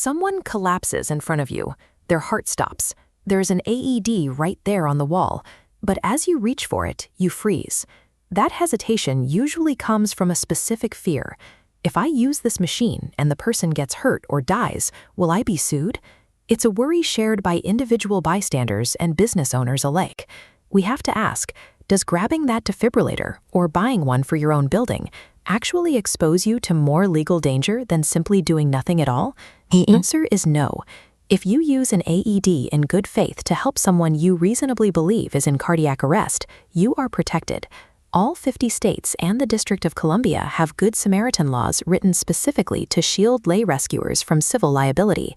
Someone collapses in front of you. Their heart stops. There's an AED right there on the wall, but as you reach for it, you freeze. That hesitation usually comes from a specific fear. If I use this machine and the person gets hurt or dies, will I be sued? It's a worry shared by individual bystanders and business owners alike. We have to ask, does grabbing that defibrillator or buying one for your own building actually expose you to more legal danger than simply doing nothing at all? The answer is no. If you use an AED in good faith to help someone you reasonably believe is in cardiac arrest, you are protected. All 50 states and the District of Columbia have Good Samaritan laws written specifically to shield lay rescuers from civil liability.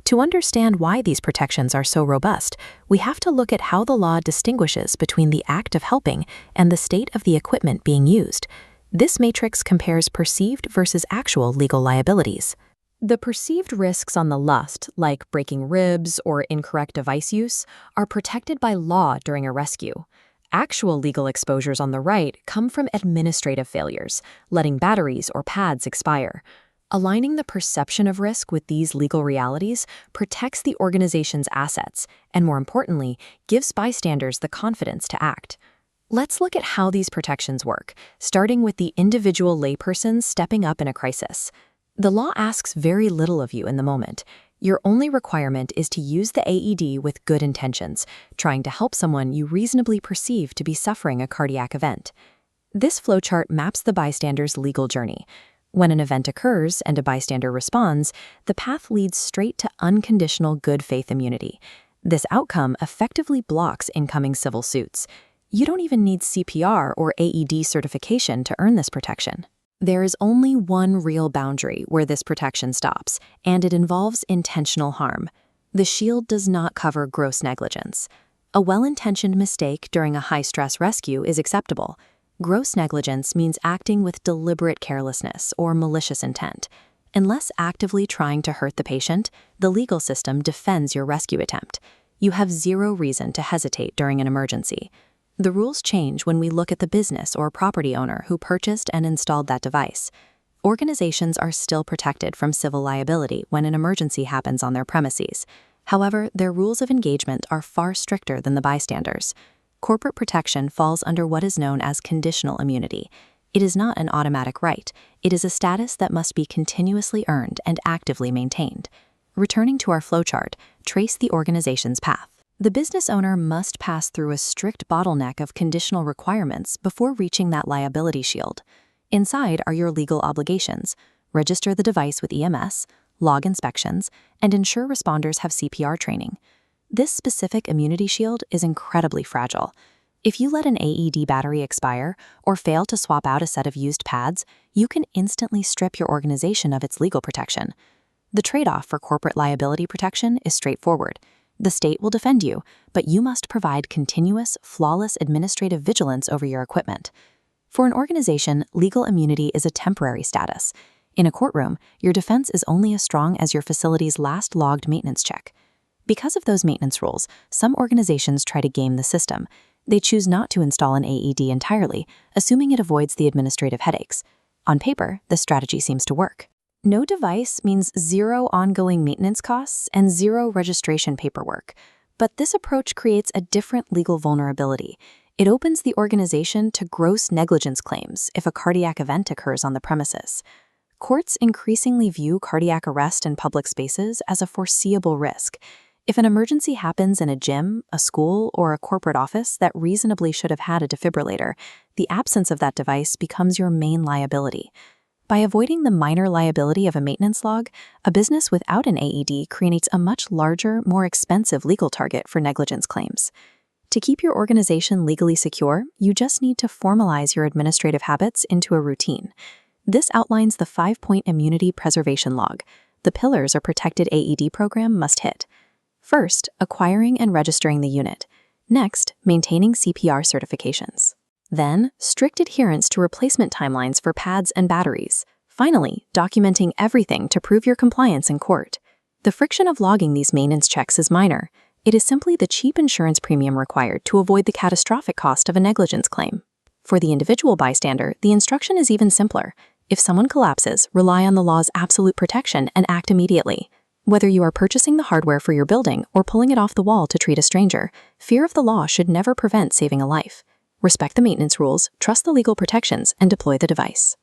To understand why these protections are so robust, we have to look at how the law distinguishes between the act of helping and the state of the equipment being used. This matrix compares perceived versus actual legal liabilities. The perceived risks on the left, like breaking ribs or incorrect device use, are protected by law during a rescue. Actual legal exposures on the right come from administrative failures, letting batteries or pads expire. Aligning the perception of risk with these legal realities protects the organization's assets and, more importantly, gives bystanders the confidence to act. Let's look at how these protections work, starting with the individual layperson stepping up in a crisis. The law asks very little of you in the moment. Your only requirement is to use the AED with good intentions, trying to help someone you reasonably perceive to be suffering a cardiac event. This flowchart maps the bystander's legal journey. When an event occurs and a bystander responds, the path leads straight to unconditional good faith immunity. This outcome effectively blocks incoming civil suits. You don't even need CPR or AED certification to earn this protection. There is only one real boundary where this protection stops, and it involves intentional harm. The shield does not cover gross negligence. A well-intentioned mistake during a high-stress rescue is acceptable. Gross negligence means acting with deliberate carelessness or malicious intent. Unless actively trying to hurt the patient, the legal system defends your rescue attempt. You have zero reason to hesitate during an emergency. The rules change when we look at the business or property owner who purchased and installed that device. Organizations are still protected from civil liability when an emergency happens on their premises. However, their rules of engagement are far stricter than the bystanders. Corporate protection falls under what is known as conditional immunity. It is not an automatic right. It is a status that must be continuously earned and actively maintained. Returning to our flowchart, trace the organization's path. The business owner must pass through a strict bottleneck of conditional requirements before reaching that liability shield. Inside are your legal obligations: register the device with EMS, log inspections, and ensure responders have CPR training. This specific immunity shield is incredibly fragile. If you let an AED battery expire or fail to swap out a set of used pads, you can instantly strip your organization of its legal protection. The trade-off for corporate liability protection is straightforward. The state will defend you, but you must provide continuous, flawless administrative vigilance over your equipment. For an organization, legal immunity is a temporary status. In a courtroom, your defense is only as strong as your facility's last logged maintenance check. Because of those maintenance rules, some organizations try to game the system. They choose not to install an AED entirely, assuming it avoids the administrative headaches. On paper, this strategy seems to work. No device means zero ongoing maintenance costs and zero registration paperwork. But this approach creates a different legal vulnerability. It opens the organization to gross negligence claims if a cardiac event occurs on the premises. Courts increasingly view cardiac arrest in public spaces as a foreseeable risk. If an emergency happens in a gym, a school, or a corporate office that reasonably should have had a defibrillator, the absence of that device becomes your main liability. By avoiding the minor liability of a maintenance log, a business without an AED creates a much larger, more expensive legal target for negligence claims. To keep your organization legally secure, you just need to formalize your administrative habits into a routine. This outlines the 5-point immunity preservation log. The pillars a protected AED program must hit. First, acquiring and registering the unit. Next, maintaining CPR certifications. Then, strict adherence to replacement timelines for pads and batteries. Finally, documenting everything to prove your compliance in court. The friction of logging these maintenance checks is minor. It is simply the cheap insurance premium required to avoid the catastrophic cost of a negligence claim. For the individual bystander, the instruction is even simpler. If someone collapses, rely on the law's absolute protection and act immediately. Whether you are purchasing the hardware for your building or pulling it off the wall to treat a stranger, fear of the law should never prevent saving a life. Respect the maintenance rules, trust the legal protections, and deploy the device.